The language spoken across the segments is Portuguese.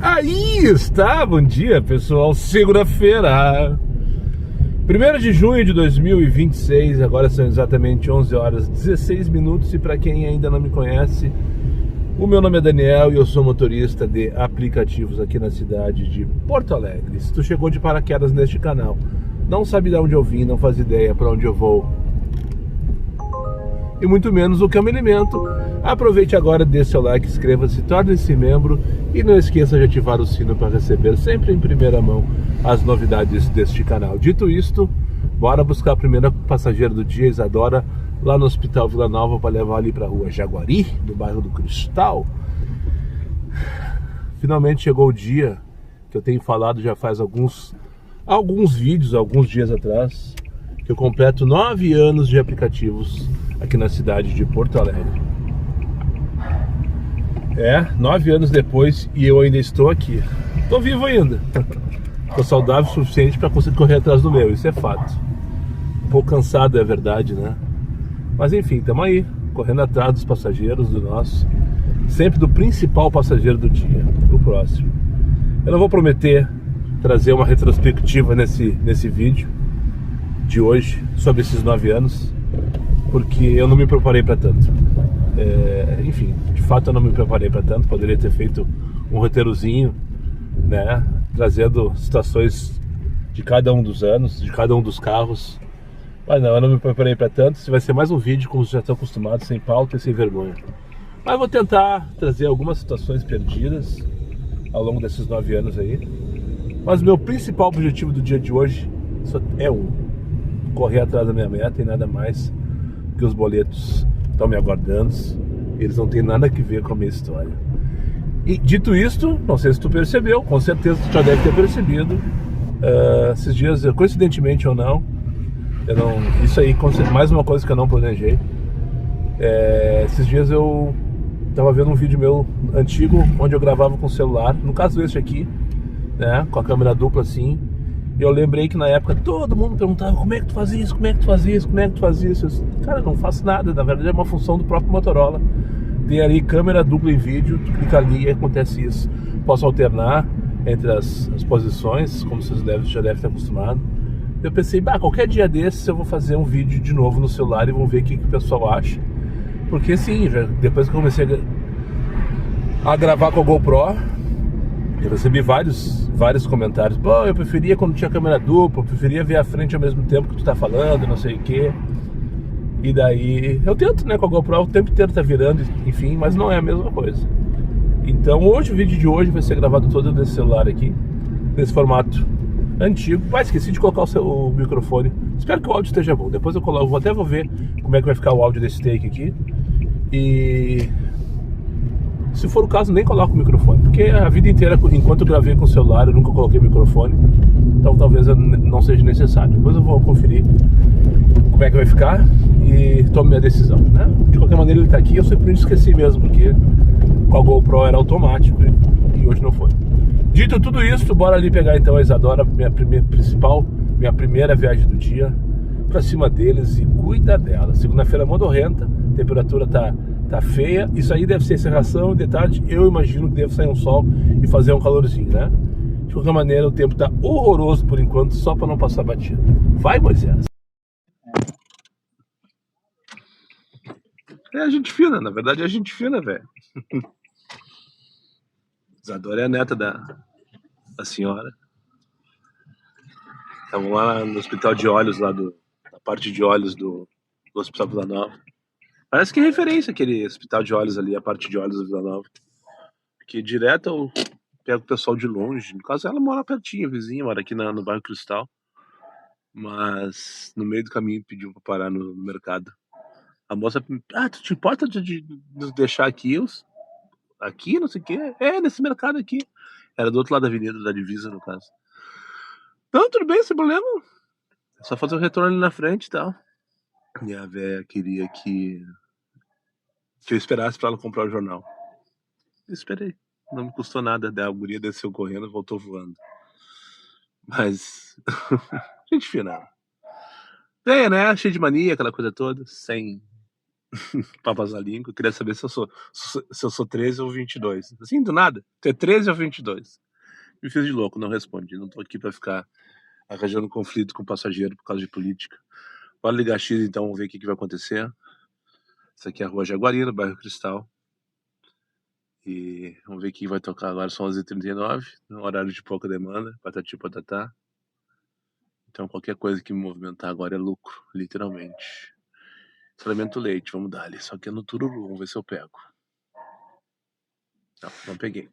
Aí está, bom dia pessoal, segunda-feira, 1º de junho de 2026, agora são exatamente 11 horas 16 minutos e para quem ainda não me conhece, o meu nome é Daniel e eu sou motorista de aplicativos aqui na cidade de Porto Alegre. Se tu chegou de paraquedas neste canal, não sabe de onde eu vim, não faz ideia para onde eu vou e muito menos o que eu me alimento, aproveite agora, dê seu like, inscreva-se, torne-se membro e não esqueça de ativar o sino para receber sempre em primeira mão as novidades deste canal. Dito isto, bora buscar a primeira passageira do dia, Isadora, lá no Hospital Vila Nova, para levar ali para a rua Jaguari, no bairro do Cristal. Finalmente chegou o dia que eu tenho falado já faz alguns vídeos, alguns dias atrás, que eu completo 9 anos de aplicativos aqui na cidade de Porto Alegre. 9 anos depois e eu ainda estou aqui. Estou vivo ainda. Estou saudável o suficiente para conseguir correr atrás do meu, isso é fato. Um pouco cansado, é verdade, né? Mas enfim, estamos aí, correndo atrás dos passageiros, do nosso. Sempre do principal passageiro do dia, o próximo. Eu não vou prometer trazer uma retrospectiva nesse vídeo de hoje sobre esses 9 anos, porque eu não me preparei para tanto. Enfim, de fato eu não me preparei para tanto. Poderia ter feito um roteirozinho, né, trazendo situações de cada um dos anos, de cada um dos carros. Mas não, eu não me preparei para tanto. Esse vai ser mais um vídeo, como vocês já estão acostumados, sem pauta e sem vergonha. Mas vou tentar trazer algumas situações perdidas ao longo desses 9 anos aí. Mas o meu principal objetivo do dia de hoje só é correr atrás da minha meta e nada mais, que os boletos estão me aguardando. Eles não têm nada a ver com a minha história. E dito isto, não sei se tu percebeu, com certeza tu já deve ter percebido, esses dias, coincidentemente ou não, isso aí, mais uma coisa que eu não planejei. Esses dias eu estava vendo um vídeo meu antigo, onde eu gravava com o celular, no caso este aqui, né, com a câmera dupla assim. E eu lembrei que na época todo mundo perguntava: como é que tu faz isso, como é que tu faz isso, como é que tu faz isso? Eu disse, cara, não faço nada, na verdade é uma função do próprio Motorola. Tem ali câmera dupla em vídeo, tu clica ali e acontece isso. Posso alternar entre as posições, como vocês já devem estar acostumados. Eu pensei, qualquer dia desses eu vou fazer um vídeo de novo no celular e vamos ver o que o pessoal acha. Porque sim, depois que eu comecei a gravar com a GoPro, eu recebi vários comentários. Eu preferia quando tinha câmera dupla, eu preferia ver a frente ao mesmo tempo que tu tá falando, não sei o quê. E daí, eu tento, né, com a GoPro, o tempo inteiro tá virando, enfim, mas não é a mesma coisa. Então hoje, o vídeo de hoje vai ser gravado todo nesse celular aqui, nesse formato antigo. Esqueci de colocar o microfone. Espero que o áudio esteja bom. Depois eu coloco, vou ver como é que vai ficar o áudio desse take aqui. E se for o caso, nem coloco o microfone, porque a vida inteira, enquanto eu gravei com o celular, eu nunca coloquei o microfone. Então talvez não seja necessário. Depois eu vou conferir como é que vai ficar e tomo minha decisão, né? De qualquer maneira ele tá aqui, eu sempre me esqueci mesmo, porque com a GoPro era automático e hoje não foi. Dito tudo isso, bora ali pegar então a Isadora, minha primeira viagem do dia, pra cima deles e cuida dela. Segunda-feira modorrenta, temperatura tá feia, isso aí deve ser cerração, de tarde eu imagino que deve sair um sol e fazer um calorzinho, né? De qualquer maneira o tempo tá horroroso por enquanto, só pra não passar batida. Vai, Moisés! É gente fina, na verdade é gente fina, velho. Isadora é a neta da senhora. Estavam lá no hospital de olhos, na parte de olhos do Hospital Vila Nova. Parece que é referência aquele hospital de olhos ali, a parte de olhos do Vila Nova. Porque direto eu pego o pessoal de longe. No caso, ela mora pertinho, vizinha, mora aqui no bairro Cristal. Mas no meio do caminho pediu pra parar no mercado. A moça, tu te importa de nos deixar aqui? Aqui, não sei o quê? Nesse mercado aqui. Era do outro lado da avenida, da divisa, no caso. Não, tudo bem, sem problema. É só fazer o retorno ali na frente e tal. E a véia queria que eu esperasse pra ela comprar o jornal. Eu esperei. Não me custou nada. A guria desceu correndo e voltou voando. Mas... gente fina. Né? Cheio de mania, aquela coisa toda. Sem Papas na língua. Eu queria saber se eu sou 13 ou 22. Assim, do nada. Tu é 13 ou 22? Me fiz de louco, não respondi. Não tô aqui pra ficar arranjando conflito com o passageiro por causa de política. Bora ligar X, então, vamos ver o que vai acontecer. Isso aqui é a Rua Jaguari, no bairro Cristal. E vamos ver quem vai tocar agora. São 11h39, no horário de pouca demanda, patati patatá. Então qualquer coisa que me movimentar agora é lucro, literalmente. Salamento leite, vamos dar ali. Só que é no tururu, vamos ver se eu pego. Não peguei.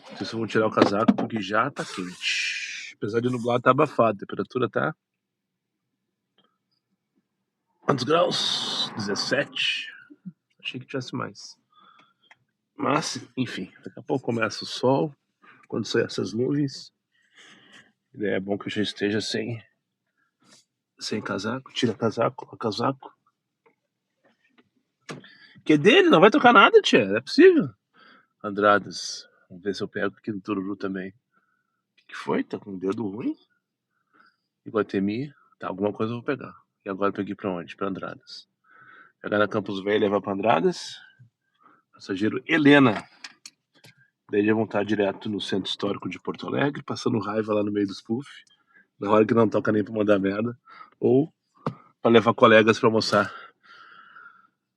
Não sei se eu vou tirar o casaco porque já tá quente. Apesar de nublar, tá abafado. A temperatura tá... Quantos graus? 17. Achei que tivesse mais. Mas, enfim, daqui a pouco começa o sol. Quando sair essas nuvens, é bom que eu já esteja sem casaco. Tira casaco, coloca casaco. Que é dele, não vai tocar nada, tia. É possível. Andradas. Vamos ver se eu pego aqui no Tururu também. O que foi? Tá com o dedo ruim? Iguatemi. Tá, alguma coisa eu vou pegar. E agora eu peguei pra onde? Pra Andradas. Pegar na Campos Velho e levar pra Andradas. Passageiro Helena. Daí já vão estar direto no Centro Histórico de Porto Alegre, passando raiva lá no meio dos puff. Na hora que não toca nem pra mandar merda. Ou pra levar colegas pra almoçar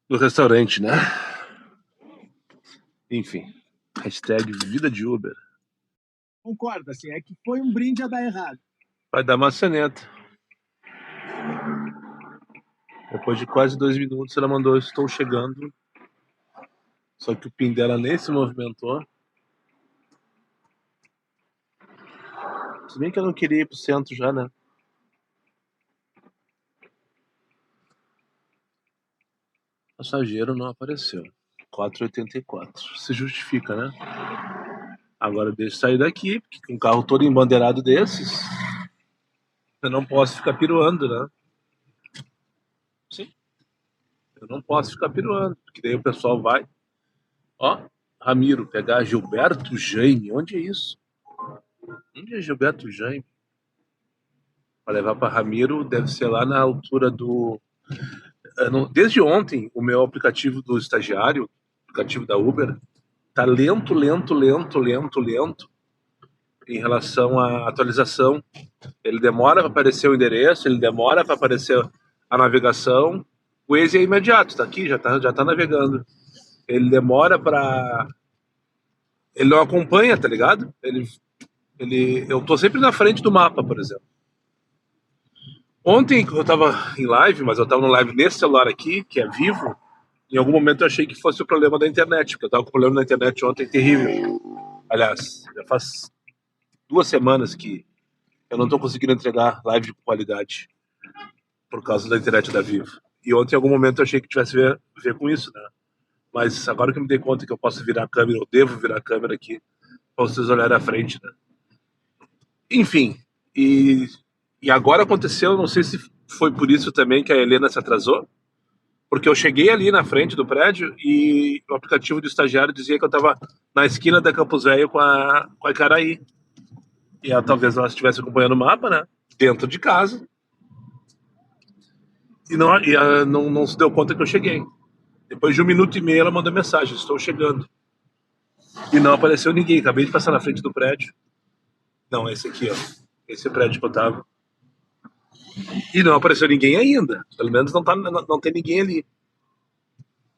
no restaurante, né? Enfim. Hashtag vida de Uber. Concordo, assim, é que foi um brinde a dar errado. Vai dar maçaneta. Depois de quase 2 minutos ela mandou: estou chegando. Só que o pin dela nem se movimentou. Se bem que eu não queria ir pro centro já, né? Passageiro não apareceu. 4,84. Se justifica, né? Agora deixa eu sair daqui, porque com um carro todo embandeirado desses, eu não posso ficar piruando, né? Sim. Eu não posso ficar piruando, porque daí o pessoal vai. Ó, Ramiro, pegar Gilberto Jaime. Onde é isso? Onde é Gilberto Jaime? Para levar para Ramiro, deve ser lá na altura do... Desde ontem, o meu aplicativo do estagiário, aplicativo da Uber, tá lento em relação à atualização. Ele demora para aparecer o endereço, ele demora para aparecer a navegação. O Waze é imediato, tá aqui, já tá navegando. Ele demora para... Ele não acompanha, tá ligado? Eu tô sempre na frente do mapa, por exemplo. Ontem eu tava em live, mas eu tava no live nesse celular aqui, que é vivo. Em algum momento eu achei que fosse o problema da internet, porque eu tava com problema na internet ontem terrível. Aliás, já faz 2 semanas que eu não tô conseguindo entregar live de qualidade por causa da internet da Vivo. E ontem em algum momento eu achei que tivesse a ver com isso, né? Mas agora que eu me dei conta que eu posso virar a câmera, eu devo virar a câmera aqui, pra vocês olharem à frente, né? Enfim, e agora aconteceu, não sei se foi por isso também que a Helena se atrasou, porque eu cheguei ali na frente do prédio e o aplicativo do estagiário dizia que eu estava na esquina da Campos Velho com a Icaraí. E ela, talvez ela estivesse acompanhando o mapa, né? Dentro de casa. E não se deu conta que eu cheguei. Depois de 1 minuto e meio ela mandou mensagem: estou chegando. E não apareceu ninguém. Acabei de passar na frente do prédio. Não, esse aqui, ó. Esse prédio que eu tava. E não apareceu ninguém ainda. Pelo menos não tem ninguém ali.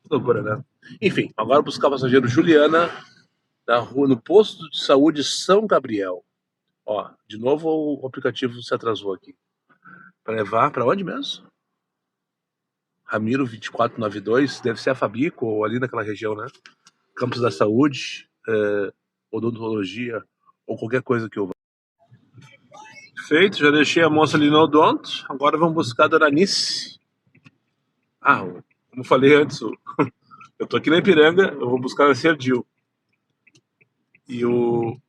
Que loucura, né? Enfim, agora buscar o passageiro Juliana na rua, no posto de saúde São Gabriel. Ó, de novo o aplicativo se atrasou aqui. Para levar para onde mesmo? Ramiro 2492, deve ser a Fabico ou ali naquela região, né? Campos da Saúde, odontologia ou qualquer coisa que eu vá. Feito, já deixei a moça ali no odonto. Agora vamos buscar a Doranice. Como falei antes, eu tô aqui na Ipiranga, eu vou buscar na Serdil. E o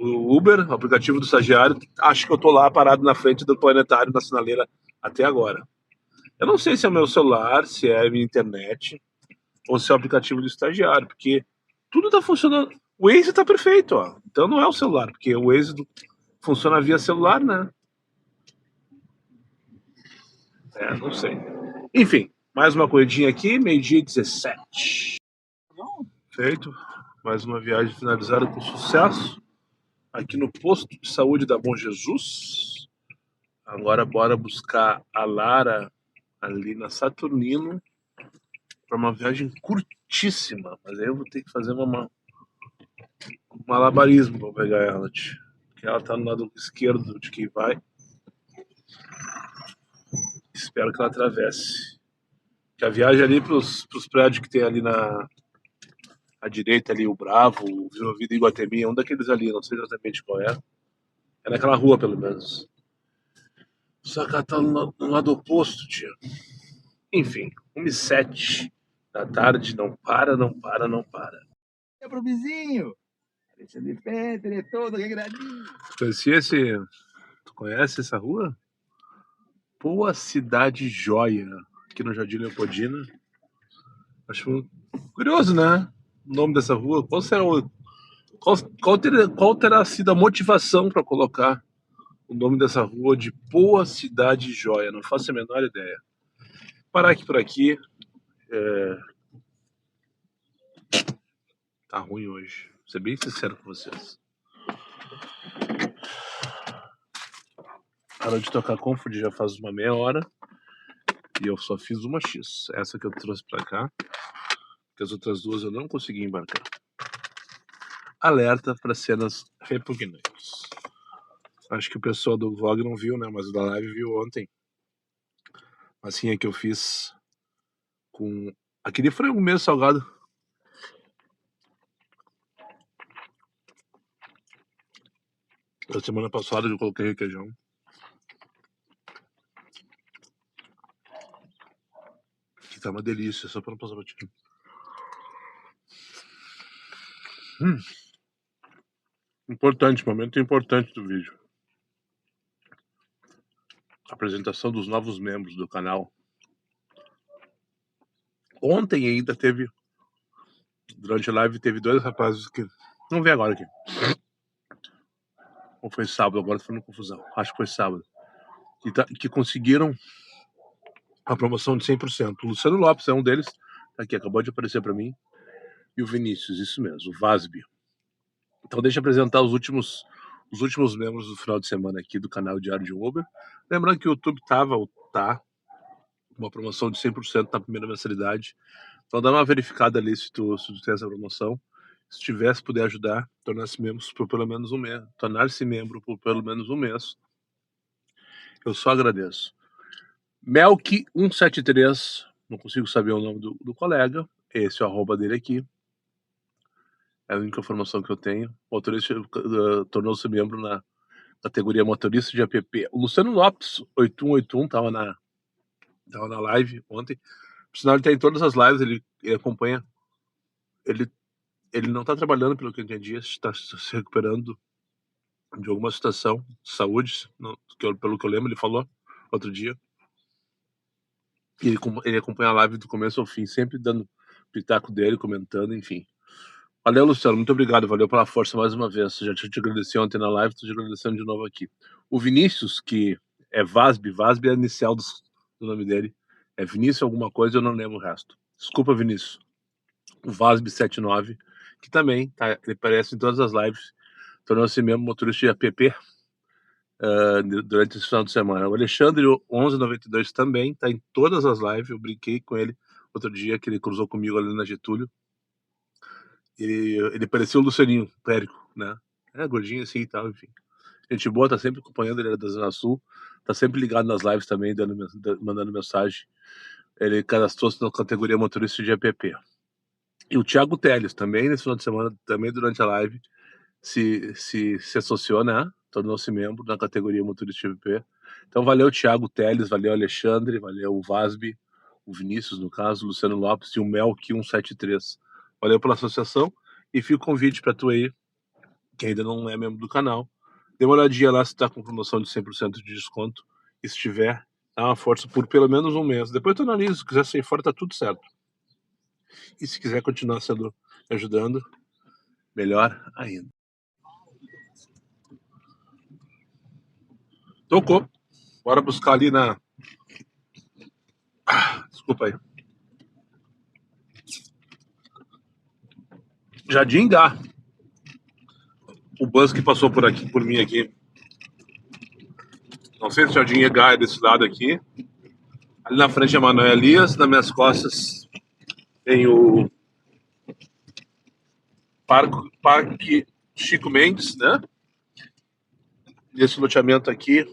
Uber, o aplicativo do estagiário, acho que eu tô lá parado na frente do Planetário, na sinaleira, até agora. Eu não sei se é o meu celular, se é a minha internet, ou se é o aplicativo do estagiário, porque tudo tá funcionando. O Waze tá perfeito, ó. Então não é o celular, porque o Waze funciona via celular, né? Não sei. Enfim, Mais uma corridinha aqui, meio-dia e 17. Feito. Mais uma viagem finalizada com sucesso. Aqui no posto de saúde da Bom Jesus. Agora bora buscar a Lara ali na Saturnino para uma viagem curtíssima. Mas aí eu vou ter que fazer um malabarismo para pegar ela, tio. Porque ela tá no lado esquerdo de quem vai. Espero que ela atravesse. Que a viagem ali pros prédios que tem ali à direita ali, o Bravo, o Vila Vida e Iguatemi, é um daqueles ali, não sei exatamente qual é. É naquela rua, pelo menos. Só que ela tá no lado oposto, tio. Enfim, 1h07 da tarde, não para, não para, não para. É pro vizinho. Deixa de pé, ele é todo regradinho. Tu conhece essa rua? Boa Cidade Joia, aqui no Jardim Leopoldina. Acho curioso, né? O nome dessa rua. Qual terá sido a motivação para colocar o nome dessa rua de Boa Cidade Joia? Não faço a menor ideia. Parar aqui por aqui. Tá ruim hoje. Vou ser bem sincero com vocês. Parou de tocar Comfort já faz uma meia hora. E eu só fiz uma X. Essa que eu trouxe pra cá. Porque as outras duas eu não consegui embarcar. Alerta para cenas repugnantes. Acho que o pessoal do vlog não viu, né? Mas o da live viu ontem. Assim é que eu fiz com aquele frango mesmo salgado. Da semana passada eu coloquei requeijão. Que tá uma delícia, só pra não passar batido. Importante, momento importante do vídeo. Apresentação dos novos membros do canal. Ontem ainda teve, durante a live, teve 2 rapazes que... Vamos ver agora aqui. Ou foi sábado, agora tô fazendo confusão. Acho que foi sábado. Que conseguiram a promoção de 100%. O Luciano Lopes é um deles. Tá aqui, acabou de aparecer pra mim. E o Vinícius, isso mesmo, o Vasby. Então deixa eu apresentar os últimos membros do final de semana aqui do canal Diário de Uber. Lembrando que o YouTube tá uma promoção de 100% na primeira mensalidade. Então dá uma verificada ali se tu tem essa promoção. Se tiver, se puder ajudar, tornar-se membro por pelo menos um mês. Tornar-se membro por pelo menos um mês. Eu só agradeço. Melk173, não consigo saber o nome do colega. Esse é o arroba dele aqui. É a única informação que eu tenho. O motorista tornou-se membro na categoria motorista de app. O Luciano Lopes, 8181, tava na live ontem. Por sinal, ele tá em todas as lives, ele acompanha. Ele não tá trabalhando, pelo que eu entendi, está se recuperando de alguma situação de saúde, pelo que eu lembro, ele falou outro dia. E ele acompanha a live do começo ao fim, sempre dando pitaco dele, comentando, enfim. Valeu, Luciano, muito obrigado, valeu pela força mais uma vez. Já te agradeci ontem na live, tô te agradecendo de novo aqui. O Vinícius, que é Vasby é a inicial do nome dele. É Vinícius alguma coisa, eu não lembro o resto. Desculpa, Vinícius. O Vasby79, que também, tá, ele aparece em todas as lives, tornou-se mesmo motorista de app durante esse final de semana. O Alexandre, 1192, também tá em todas as lives, eu brinquei com ele outro dia, que ele cruzou comigo ali na Getúlio. Ele parecia o Lucianinho, Périco, né? É, gordinho assim e tal, enfim. Gente boa, tá sempre acompanhando, ele é da Zona Sul, tá sempre ligado nas lives também, mandando mensagem. Ele cadastrou-se na categoria motorista de app. E o Thiago Teles, também nesse final de semana, também durante a live, se associou, né? Tornou-se membro na categoria motorista de app. Então valeu Thiago Teles, valeu Alexandre, valeu o Vasby, o Vinícius, no caso, o Luciano Lopes e o Melk173. Valeu pela associação e fica o convite para tu aí, que ainda não é membro do canal, dê uma olhadinha lá se tá com promoção de 100% de desconto. E se tiver, dá uma força por pelo menos um mês. Depois tu analisa, se quiser sair fora, tá tudo certo. E se quiser continuar ajudando, melhor ainda. Tocou. Bora buscar ali na... Desculpa. Desculpa aí. Jardim Gá. O bus que passou por mim aqui. Não sei se o Jardim Gá é desse lado aqui. Ali na frente é Manuel Elias. Nas minhas costas tem o Parque Chico Mendes, né? E esse loteamento aqui,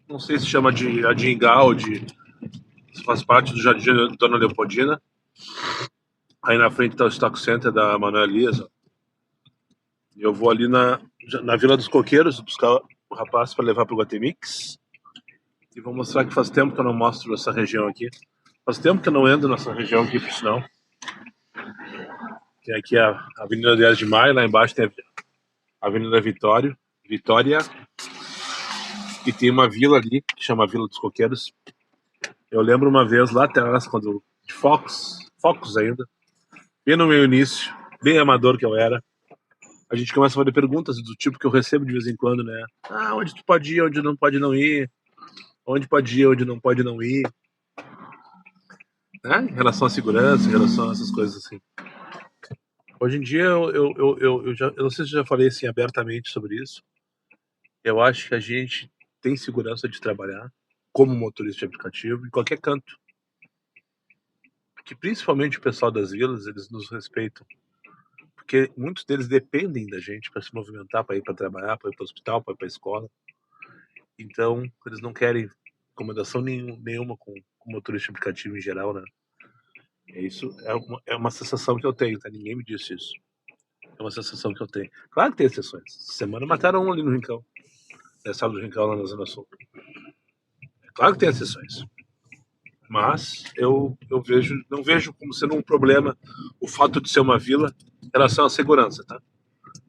não sei se chama de Jardim Gá ou se faz parte do Jardim Dona Leopoldina. Aí na frente tá o Stock Center da Manuel Elias. Eu vou ali na Vila dos Coqueiros buscar o rapaz para levar para o Guatemix. E vou mostrar que faz tempo que eu não mostro essa região aqui. Faz tempo que eu não ando nessa região aqui, por sinal. Tem aqui a Avenida 10 de Maio, lá embaixo tem a Avenida Vitória. E tem uma vila ali, que chama Vila dos Coqueiros. Eu lembro uma vez lá atrás, quando de Focus ainda, bem no meu início, bem amador que eu era, a gente começa a fazer perguntas do tipo que eu recebo de vez em quando, né? Ah, onde tu pode ir, onde não pode não ir? Onde pode ir, onde não pode não ir? Né? Em relação à segurança, em relação a essas coisas assim. Hoje em dia, eu não sei se eu já falei assim abertamente sobre isso. Eu acho que a gente tem segurança de trabalhar como motorista de aplicativo em qualquer canto. Porque principalmente o pessoal das vilas, eles nos respeitam. Porque muitos deles dependem da gente para se movimentar, para ir para trabalhar, para ir para o hospital, para ir para a escola. Então, eles não querem acomodação nenhuma com motorista de aplicativo em geral, né? Isso é uma sensação que eu tenho, tá? Ninguém me disse isso. É uma sensação que eu tenho. Claro que tem exceções. Essa semana mataram um ali no Rincão. Na sala do Rincão, lá na Zona Sul. Claro que tem exceções. Mas eu não vejo como sendo um problema o fato de ser uma vila em relação à segurança, tá?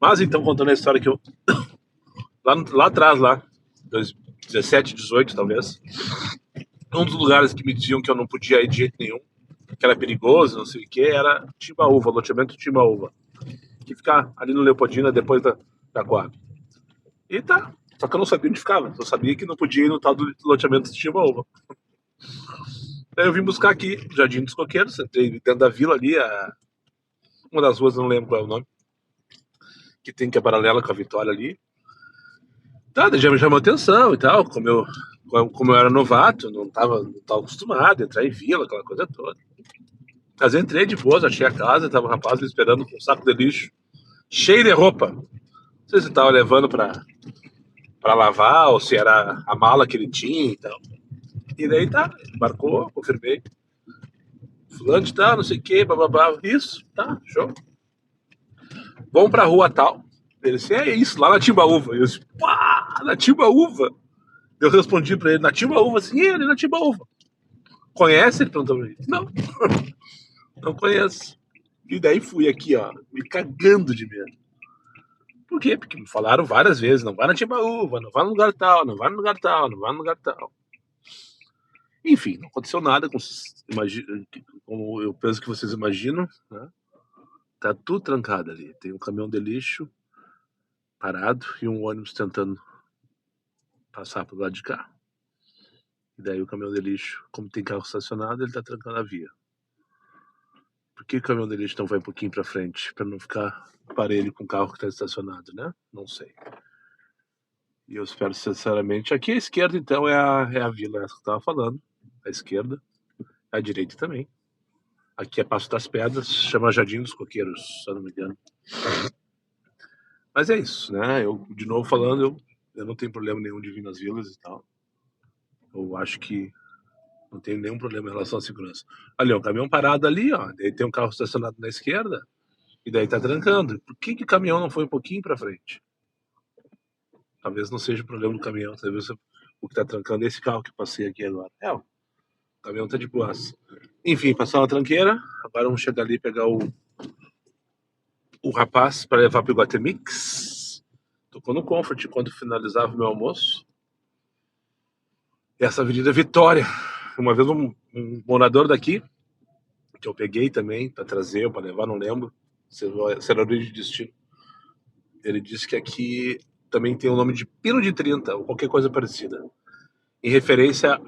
Mas então, contando a história que eu... Lá atrás, 2017, 18 talvez, um dos lugares que me diziam que eu não podia ir de jeito nenhum, que era perigoso, não sei o que, era Timbaúva, loteamento Timbaúva, que fica ali no Leopoldina, depois da Coab. E tá, só que eu não sabia onde ficava, eu sabia que não podia ir no tal do loteamento de Timbaúva. Daí eu vim buscar aqui, Jardim dos Coqueiros, entrei dentro da vila ali, uma das ruas, não lembro qual é o nome, que tem que é paralela com a Vitória ali. Tá, já me chamou atenção e tal, como eu era novato, não tava acostumado a entrar em vila, aquela coisa toda. Mas eu entrei de boa, achei a casa, tava o rapaz me esperando com um saco de lixo, cheio de roupa. Não sei se tava levando pra lavar, ou se era a mala que ele tinha e tal. E daí tá, embarcou, confirmei. Fulano de tal, não sei o que, blá. Isso, tá, show. Vamos pra rua tal. Ele disse, é isso, lá na Timbaúva. Eu disse, pá, na Timbaúva? Eu respondi pra ele, na Timbaúva, assim, ele na Timbaúva. Conhece? Ele perguntou pra mim. Não, não conheço. E daí fui aqui, ó, me cagando de medo. Por quê? Porque me falaram várias vezes, não vai na Timbaúva, não vai no lugar tal, não vai no lugar tal, não vai no lugar tal. Enfim, não aconteceu nada, como eu penso que vocês imaginam, né? Tá tudo trancado ali. Tem um caminhão de lixo parado e um ônibus tentando passar pro lado de cá. E daí o caminhão de lixo, como tem carro estacionado, ele tá trancando a via. Por que o caminhão de lixo não vai um pouquinho pra frente? Pra não ficar parelho com o carro que tá estacionado, né? Não sei. E eu espero sinceramente. Aqui à esquerda, então, é a vila, essa que eu tava falando. À esquerda. À direita também. Aqui é Passo das Pedras, chama Jardim dos Coqueiros, se eu não me engano. Mas é isso, né? Eu, de novo falando, eu não tenho problema nenhum de vir nas vilas e tal. Eu acho que não tenho nenhum problema em relação à segurança. Ali, ó, o caminhão parado ali, ó. Daí tem um carro estacionado na esquerda e daí tá trancando. Por que o caminhão não foi um pouquinho pra frente? Talvez não seja o problema do caminhão, talvez o que tá trancando é esse carro que eu passei aqui agora. O caminhão tá de boas. Enfim, passar uma tranqueira. Agora vamos chegar ali e pegar o rapaz para levar pro Guatemix. Tocou no Comfort quando finalizava o meu almoço. E essa Avenida Vitória. Uma vez um morador daqui, que eu peguei também para trazer, para levar, não lembro se era origem de destino. Ele disse que aqui também tem o nome de Pino de 30, ou qualquer coisa parecida. Em referência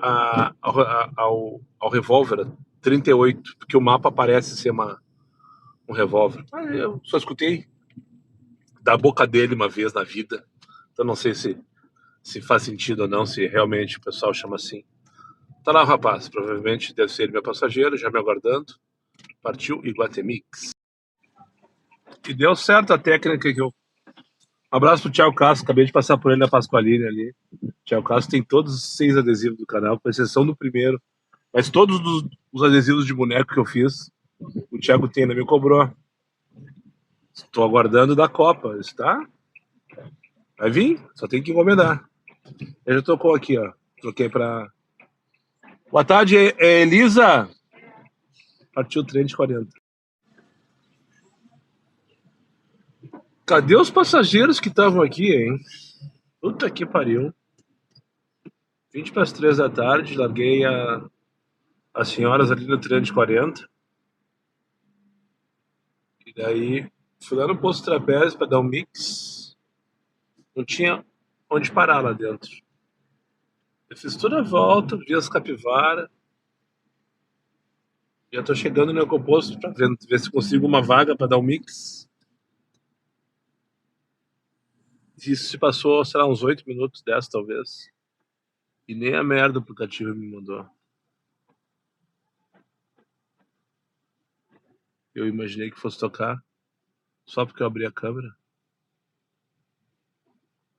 ao revólver 38, porque o mapa parece ser um revólver. Eu só escutei da boca dele uma vez na vida, então não sei se faz sentido ou não, se realmente o pessoal chama assim. Tá lá o rapaz, provavelmente deve ser ele meu passageiro, já me aguardando. Partiu Iguatemix. E deu certo a técnica que eu... Um abraço pro Thiago Castro, acabei de passar por ele na Pasqualine ali. O Thiago Castro tem todos os 6 adesivos do canal, com exceção do primeiro. Mas todos os adesivos de boneco que eu fiz, o Thiago tem, ainda me cobrou. Estou aguardando da Copa, está? Vai vir, só tem que encomendar. Ele já tocou aqui, ó. Troquei pra... Boa tarde, Elisa. Partiu o trem de 40. Cadê os passageiros que estavam aqui, hein? Puta que pariu. 20 para as 3 da tarde, larguei as senhoras ali no trem de 40. E daí fui lá no posto trapézio para dar um mix. Não tinha onde parar lá dentro. Eu fiz toda a volta, vi as capivaras. Já tô chegando no Ecoposto para ver se consigo uma vaga para dar um mix. Isso se passou, sei lá, uns 8 minutos, 10 talvez. E nem a merda do aplicativo me mandou. Eu imaginei que fosse tocar só porque eu abri a câmera.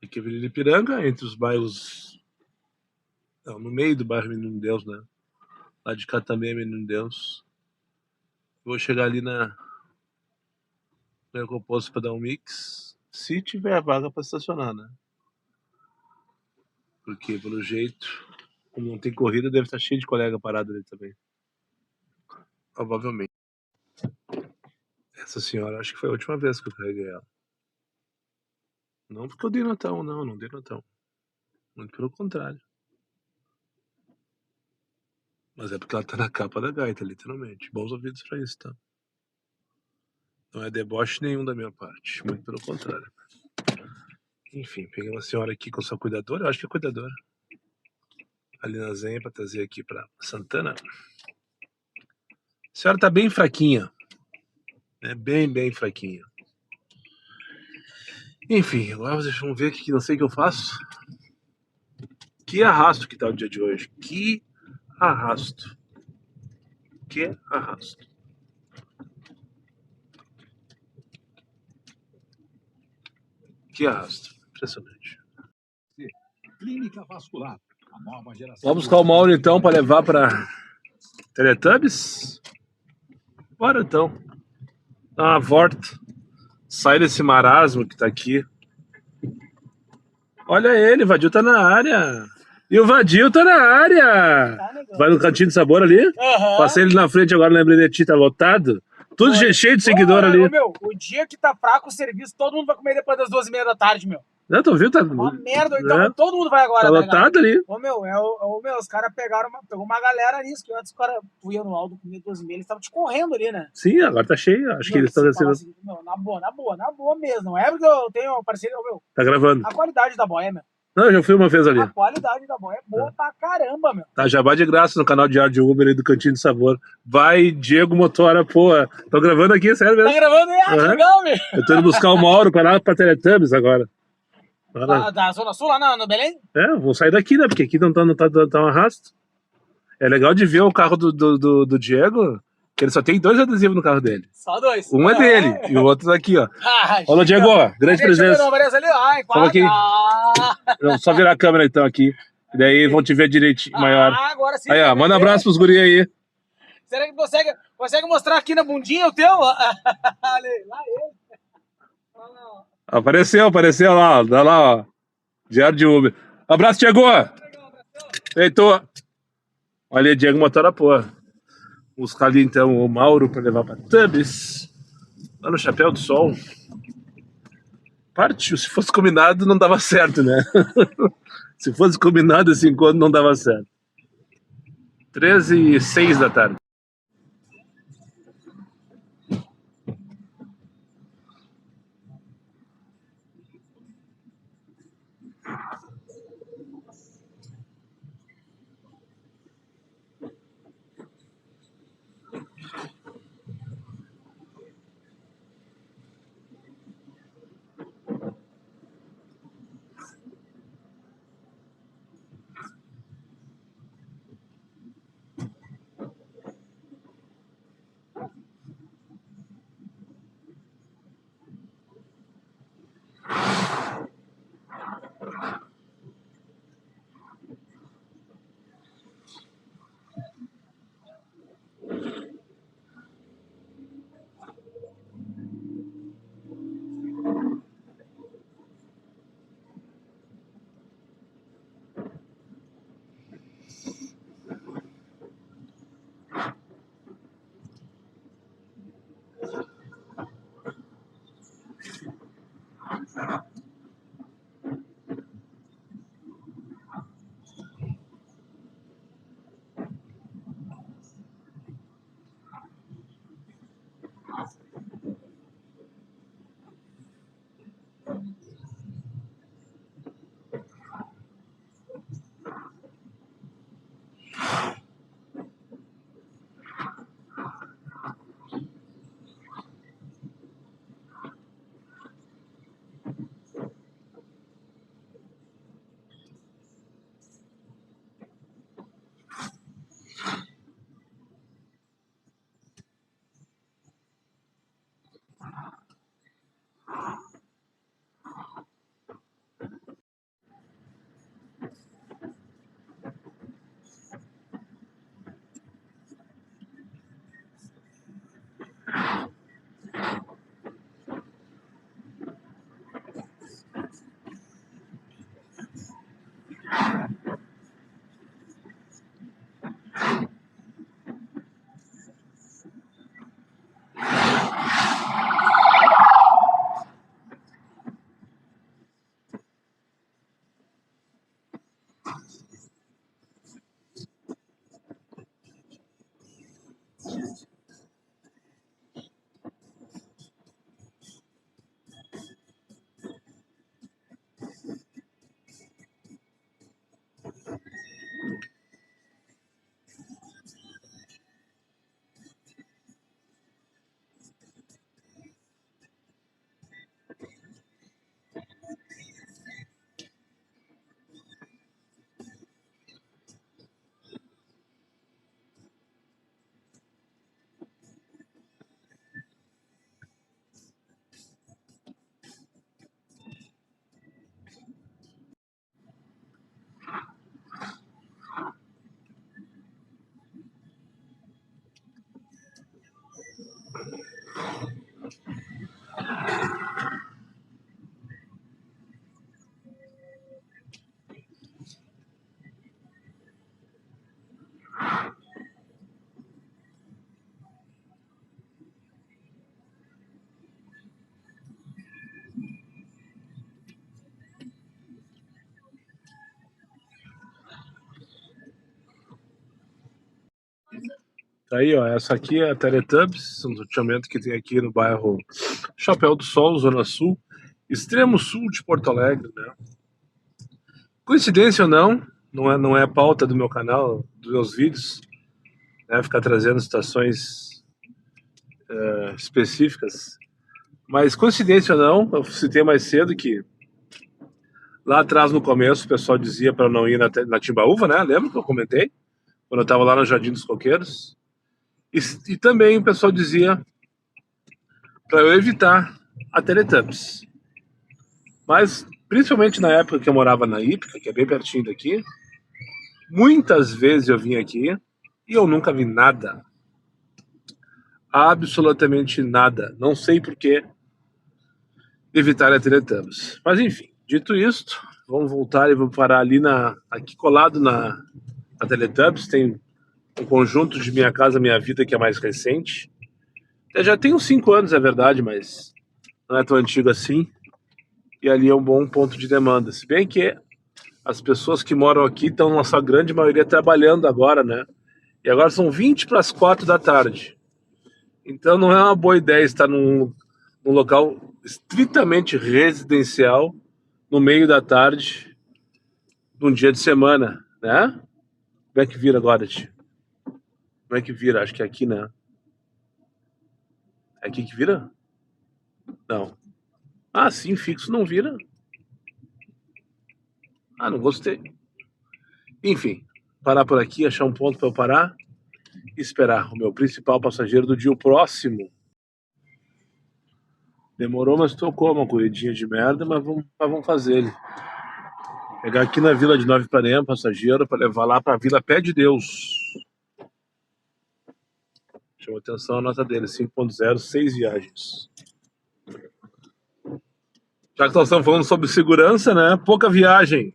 E que Avenida Ipiranga, entre os bairros... Não, no meio do bairro Menino Deus, né? Lá de cá também é Menino Deus. Vou chegar ali no Ecoposto para dar um mix. Se tiver vaga para estacionar, né? Porque, pelo jeito, como não tem corrida, deve estar cheio de colega parado ali também. Provavelmente. Essa senhora, acho que foi a última vez que eu carreguei ela. Não porque eu dei notão, não dei notão. Muito pelo contrário. Mas é porque ela tá na capa da gaita, literalmente. Bons ouvidos pra isso, tá? Não é deboche nenhum da minha parte. Muito pelo contrário. Enfim, peguei uma senhora aqui com sua cuidadora. Eu acho que é cuidadora. Ali na Zenha pra trazer aqui pra Santana. A senhora tá bem fraquinha. É bem fraquinha. Enfim, agora vamos ver aqui, não sei o que eu faço. Que arrasto que tá o dia de hoje. Que arrasto. Que arrasto. Que arrasto. Impressionante. Clínica Vascular, a nova geração. Vamos buscar o Mauro então para levar para Teletubbies? Bora então. Dá uma volta. Sai desse marasmo que tá aqui. Olha ele, o Vadil tá na área. E o Vadil tá na área. Vai no cantinho de sabor ali. Passei ele na frente agora, lembrei de ti, tá lotado. Tudo cheio de seguidor ali. Meu, o dia que tá fraco o serviço, todo mundo vai comer depois das 2h30 da tarde, meu. Não, tu viu? Tá Uma merda, então todo mundo vai agora. Tá lotado ali. Ô, meu, os caras pegou uma galera nisso, que antes o cara, tu ia no Aldo comer 2h30, eles estavam te correndo ali, né? Sim, agora tá cheio, acho que eles estão descendo. Assim, meu, na boa mesmo, não é porque eu tenho parceria, meu. Tá gravando. A qualidade da boia, meu. Não, eu já fui uma vez ali. A qualidade da boia é boa pra caramba, meu. Tá, jabá de graça no canal Diário de Uber aí do Cantinho de Sabor. Vai, Diego Motora, pô. Tô gravando aqui, sério mesmo. Tá gravando aí? Legal, meu. Eu tô indo buscar o Mauro pra Teletubbies agora. Da Zona Sul, lá no Belém? É, vou sair daqui, né? Porque aqui não tá um arrasto. É legal de ver o carro do Diego, que ele só tem 2 adesivos no carro dele. Só 2. Um é dele e o outro tá aqui, ó. Olá, Diego, grande presença. Fala aqui. Só virar a câmera então aqui. E daí vão te ver direitinho, maior. Agora sim. Aí, ó, manda um abraço pros guri aí. Será que consegue mostrar aqui na bundinha o teu? Olha aí, lá ele. Apareceu lá, ó. Dá lá, ó. Diário de Uber. Abraço, Diego! Heitor! Olha aí, Diego Motora, pô. Buscar ali então o Mauro pra levar pra Tubbies. Lá no Chapéu do Sol. Partiu. Se fosse combinado, não dava certo, né? Se fosse combinado esse encontro, não dava certo. 13h06 da tarde. Tá aí, ó. Essa aqui é a Teletubbies, um loteamento que tem aqui no bairro Chapéu do Sol, Zona Sul, extremo sul de Porto Alegre, né? Coincidência ou não, não é a pauta do meu canal, dos meus vídeos, né? Ficar trazendo situações específicas. Mas coincidência ou não, eu citei mais cedo que lá atrás no começo o pessoal dizia para não ir na Timbaúva, né? Lembra que eu comentei? Quando eu estava lá no Jardim dos Coqueiros. E também o pessoal dizia para eu evitar a Teletubbies. Mas, principalmente na época que eu morava na Ípica, que é bem pertinho daqui, muitas vezes eu vim aqui e eu nunca vi nada. Absolutamente nada. Não sei por que evitar a Teletubbies. Mas, enfim, dito isto, vamos voltar e vamos parar ali aqui colado na Teletubbies. Tem um conjunto de Minha Casa Minha Vida que é mais recente. Já tem uns 5 anos, é verdade, mas não é tão antigo assim. E ali é um bom ponto de demanda. Se bem que as pessoas que moram aqui estão, na sua grande maioria, trabalhando agora, né? E agora são 20 para as 4 da tarde. Então não é uma boa ideia estar num local estritamente residencial no meio da tarde, num dia de semana, né? Como é que vira agora, tio? Como é que vira? Acho que é aqui, né? É aqui que vira? Não. Ah, sim, fixo não vira. Ah, não gostei. Enfim, parar por aqui, achar um ponto para eu parar e esperar o meu principal passageiro do dia o próximo. Demorou, mas tocou uma corridinha de merda, mas vamos fazer ele. Pegar aqui na Vila de Nova Ipanema, passageiro, para levar lá para a Vila Pé de Deus. Chama atenção a nota dele, 5.0, 6 viagens. Já que nós estamos falando sobre segurança, né? Pouca viagem.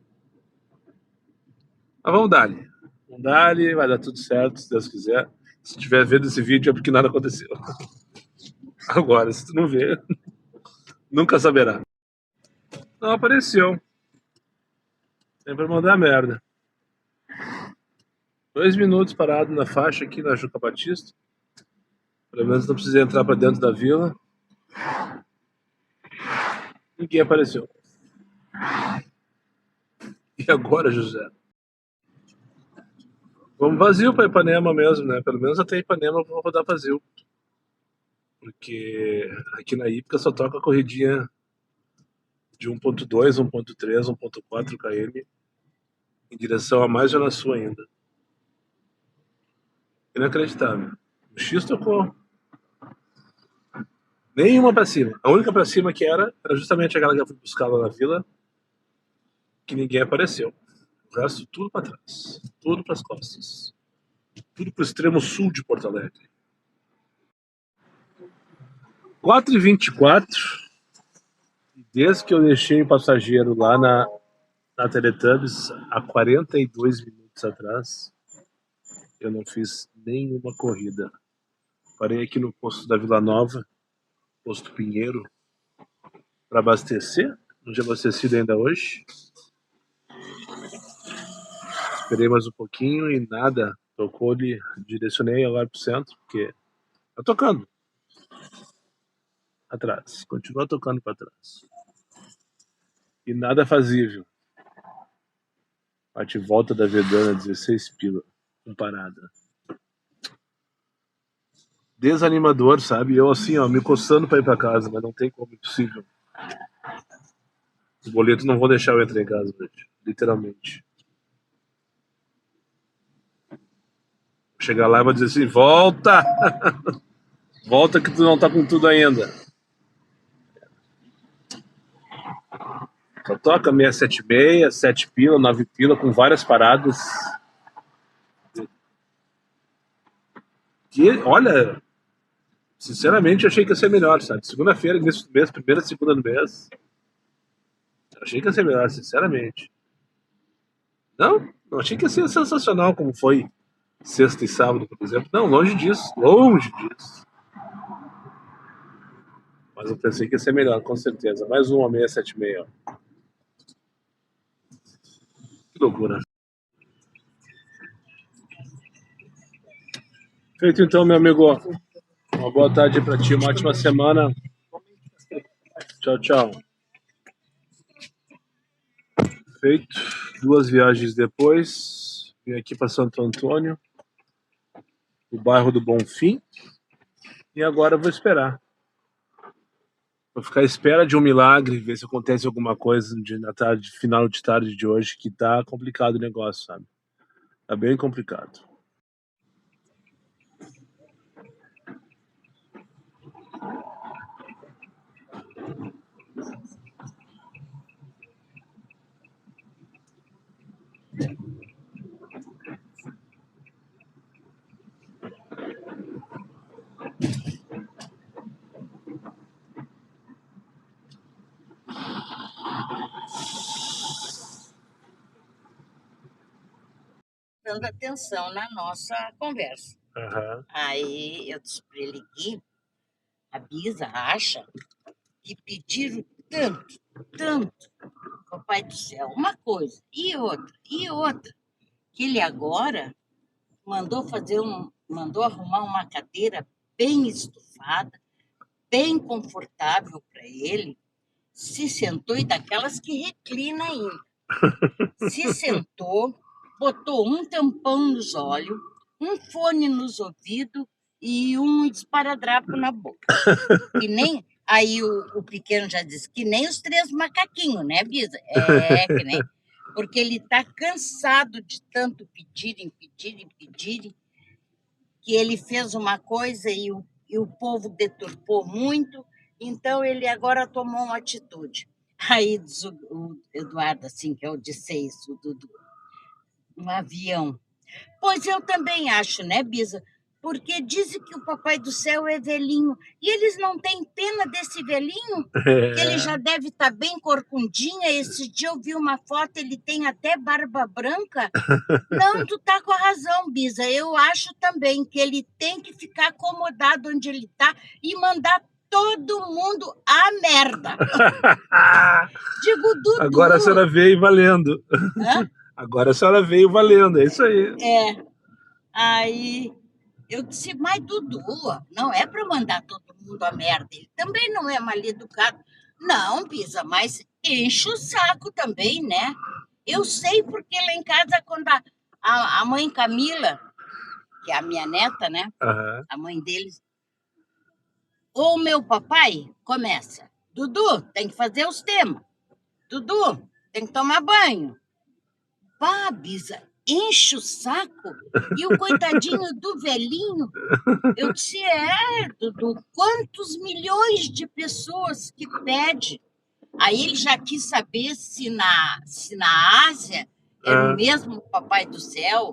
Mas vamos dar-lhe. Vamos dar-lhe, vai dar tudo certo, se Deus quiser. Se estiver vendo esse vídeo é porque nada aconteceu. Agora, se tu não vê, nunca saberá. Não apareceu. Sempre mandar merda. 2 minutos parado na faixa aqui na Juca Batista. Pelo menos não precisei entrar para dentro da vila. Ninguém apareceu. E agora, José? Vamos vazio para Ipanema mesmo, né? Pelo menos até Ipanema eu vou rodar vazio. Porque aqui na Ípica só toca a corridinha de 1.2, 1.3, 1.4 km em direção a mais Zona Sul ainda. Inacreditável. O X tocou. Nenhuma pra cima. A única pra cima que era justamente aquela que eu fui buscar lá na vila, que ninguém apareceu. O resto tudo pra trás. Tudo pras costas. Tudo pro extremo sul de Porto Alegre. 4h24. Desde que eu deixei o passageiro lá na Teletubbies, há 42 minutos atrás, eu não fiz nenhuma corrida. Parei aqui no posto da Vila Nova, posto Pinheiro, para abastecer. Não tinha abastecido ainda hoje. Esperei mais um pouquinho e nada. Tocou-lhe, direcionei agora pro centro, porque tá tocando. Atrás. Continua tocando para trás. E nada fazível. Bate volta da Vedana, 16 pila. Com parada. Desanimador, sabe? Eu assim, ó, me coçando para ir para casa, mas não tem como, impossível. Os boletos não vão deixar eu entrar em casa, gente. Literalmente. Chegar lá e vou dizer assim, volta! Volta que tu não tá com tudo ainda. Só toca 676, 7 pila, 9 pila, com várias paradas. Que, olha, sinceramente, eu achei que ia ser melhor, sabe? Segunda-feira, início do mês, primeira, segunda do mês. Eu achei que ia ser melhor, sinceramente. Não achei que ia ser sensacional como foi sexta e sábado, por exemplo. Não, longe disso, longe disso. Mas eu pensei que ia ser melhor, com certeza. Mais uma 676, ó. Que loucura. Feito então, meu amigo. Uma boa tarde pra ti, uma ótima semana. Tchau, tchau. Feito. 2 viagens depois. Vim aqui para Santo Antônio, o bairro do Bonfim. E agora eu vou esperar. Vou ficar à espera de um milagre, ver se acontece alguma coisa na tarde, final de tarde de hoje, que tá complicado o negócio, sabe? Tá bem complicado. Dando atenção na nossa conversa. Aham. Aí eu disse para ele que a Bisa acha que pediram tanto, Papai do Céu, uma coisa, e outra, que ele agora mandou arrumar uma cadeira bem estufada, bem confortável para ele, se sentou e daquelas que reclina ainda. Se sentou, botou um tampão nos olhos, um fone nos ouvidos e um esparadrapo na boca. Que nem... Aí o pequeno já disse que nem os 3 macaquinhos, né, Bisa? Que nem... Porque ele está cansado de tanto pedirem, que ele fez uma coisa e o povo deturpou muito, então ele agora tomou uma atitude. Aí diz o Eduardo, assim, que é o de 6, o Dudu, um avião. Pois eu também acho, né, Bisa? Porque dizem que o Papai do Céu é velhinho. E eles não têm pena desse velhinho? Que ele já deve estar bem corcundinha. Esse dia eu vi uma foto, ele tem até barba branca. Não, tu tá com a razão, Bisa. Eu acho também que ele tem que ficar acomodado onde ele tá e mandar todo mundo a merda. Digo, Dudu... Agora a senhora veio valendo. Hã? Agora a senhora veio valendo, é isso aí. Aí eu disse, mas Dudu, não é para mandar todo mundo a merda. Ele também não é mal educado. Não, Bisa, mas enche o saco também, né? Eu sei porque lá em casa, quando a mãe Camila, que é a minha neta, né? Aham. A mãe deles, ou o meu papai começa, Dudu, tem que fazer os temas. Dudu, tem que tomar banho. Pá, Bisa, enche o saco. E o coitadinho do velhinho, eu disse, Dudu, quantos milhões de pessoas que pede? Aí ele já quis saber se na Ásia era o mesmo Papai do Céu,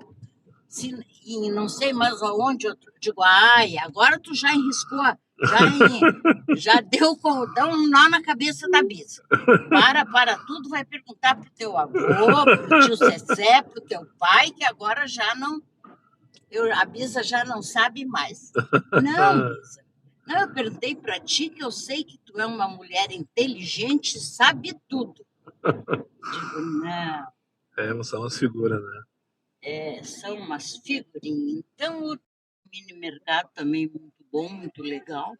e não sei mais aonde. Eu digo, agora tu já enriscou, já deu um nó na cabeça da Bisa. Para tudo, vai perguntar pro teu avô, pro tio Cessé, pro teu pai, que agora já não... a Bisa já não sabe mais. Não, Bisa. Não, eu perguntei para ti que eu sei que tu é uma mulher inteligente, sabe tudo. Digo, não. São umas figuras, né? São umas figurinhas. Então, o mini mercado também muito bom, muito legal,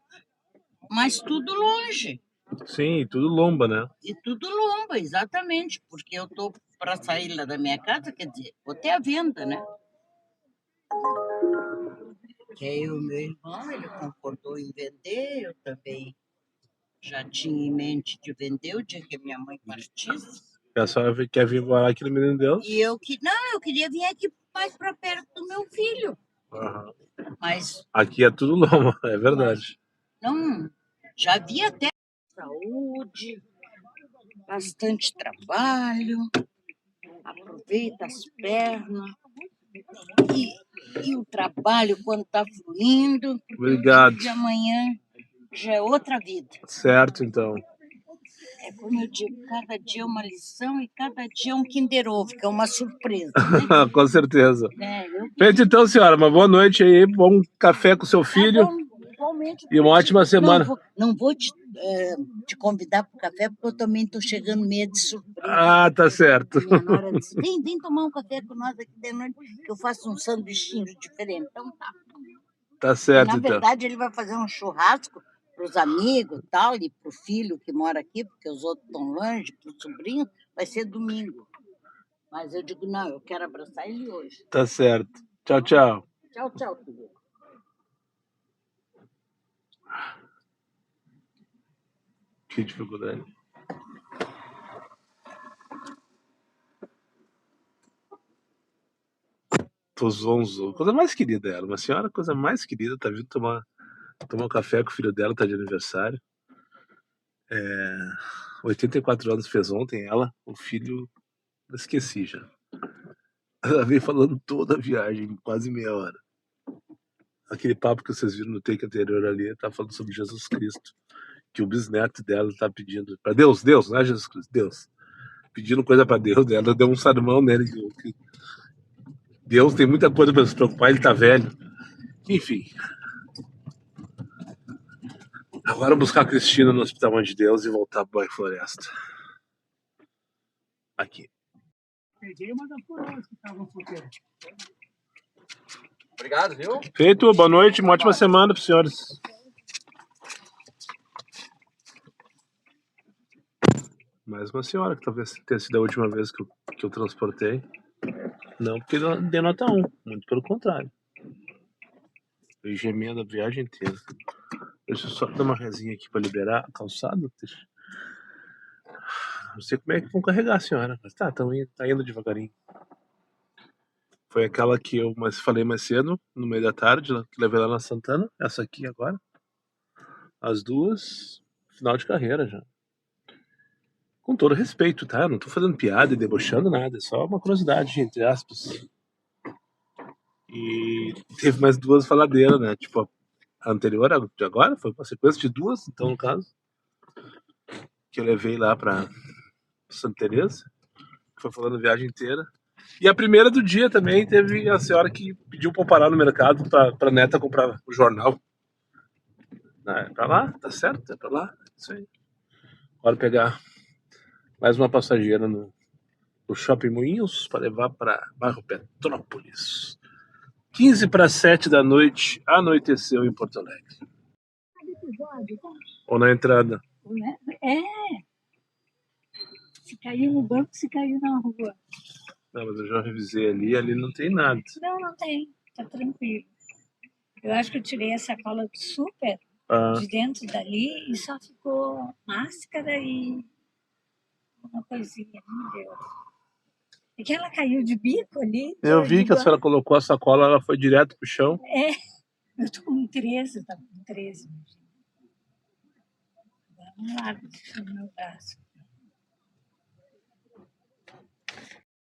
mas tudo longe. Sim, tudo lomba, né? E tudo lomba, exatamente, porque eu tô para sair lá da minha casa, quer dizer, vou ter a venda, né? Que aí o meu irmão, ele concordou em vender, eu também já tinha em mente de vender o dia que a minha mãe partisse. A senhora quer vir morar aqui no Menino Deus? E eu queria vir aqui mais para perto do meu filho. Aham. Mas aqui é tudo lomba, é verdade. Não, já vi até saúde, bastante trabalho, aproveita as pernas. E o trabalho, quando está fluindo, porque Obrigado. o dia de amanhã já é outra vida. Certo, então. É como eu digo, cada dia é uma lição e cada dia é um Kinder Ovo, que é uma surpresa, né? Com certeza. Eu Feito então, senhora, uma boa noite aí, bom café com seu filho. Tá bom, igualmente, e uma ótima semana. Não vou te convidar para o café, porque eu também estou chegando meio de surpresa. Tá certo. Minha nora disse, vem tomar um café com nós aqui de noite, que eu faço um sanduichinho diferente. Então tá. Tá certo, Na então. verdade, ele vai fazer um churrasco para os amigos tal, e para o filho que mora aqui, porque os outros estão longe, para o sobrinho, vai ser domingo. Mas eu digo, não, eu quero abraçar ele hoje. Tá certo. Tchau, tchau. Tchau, tchau, filho. Que dificuldade. Tô zonzo. Coisa mais querida ela. Uma senhora, coisa mais querida, tá vindo tomar um café com o filho dela, tá de aniversário. 84 anos fez ontem ela, o filho, esqueci já. Ela veio falando toda a viagem, quase meia hora. Aquele papo que vocês viram no take anterior ali, tá falando sobre Jesus Cristo, que o bisneto dela tá pedindo pra Deus, não é Jesus Cristo, Deus. Pedindo coisa pra Deus, ela deu um sermão nele, que Deus tem muita coisa pra se preocupar, ele tá velho. Enfim. Agora buscar a Cristina no Hospital Mãe de Deus e voltar pro Bairro Floresta. Aqui. Peguei uma das coroas que estavam solteiras. Obrigado, viu? Feito, boa noite, uma ótima semana pros senhores. Mais uma senhora, que talvez tenha sido a última vez que eu transportei. Não porque deu nota 1, muito pelo contrário. Eu gemendo a viagem inteira. Deixa eu só dar uma resinha aqui pra liberar a calçada. Não sei como é que vão carregar a senhora, mas tá indo devagarinho. Foi aquela que eu falei mais cedo, no meio da tarde, que levei lá na Santana. Essa aqui agora. As duas, final de carreira já. Com todo respeito, tá? Eu não tô fazendo piada e debochando nada, é só uma curiosidade, entre aspas. E teve mais duas faladeiras, né? Tipo, a anterior, a de agora, foi uma sequência de duas, então, no caso. Que eu levei lá pra Santa Teresa, que foi falando a viagem inteira. E a primeira do dia também teve a senhora que pediu pra eu parar no mercado pra neta comprar o jornal. É pra lá, tá certo, é pra lá, isso aí. Bora pegar mais uma passageira no Shopping Moinhos para levar para bairro Petrópolis. 15 para 7 da noite, anoiteceu em Porto Alegre. Ou na entrada. É. Se caiu no banco, se caiu na rua. Não, mas eu já revisei ali não tem nada. Não tem. Tá tranquilo. Eu acho que eu tirei a sacola do super de dentro dali e só ficou máscara e uma coisinha. Não deu. É que ela caiu de bico ali. Eu vi que a senhora colocou a sacola, ela foi direto pro chão. É. Eu tô com 13, tá com 13. Vamos lá, deixa no meu braço.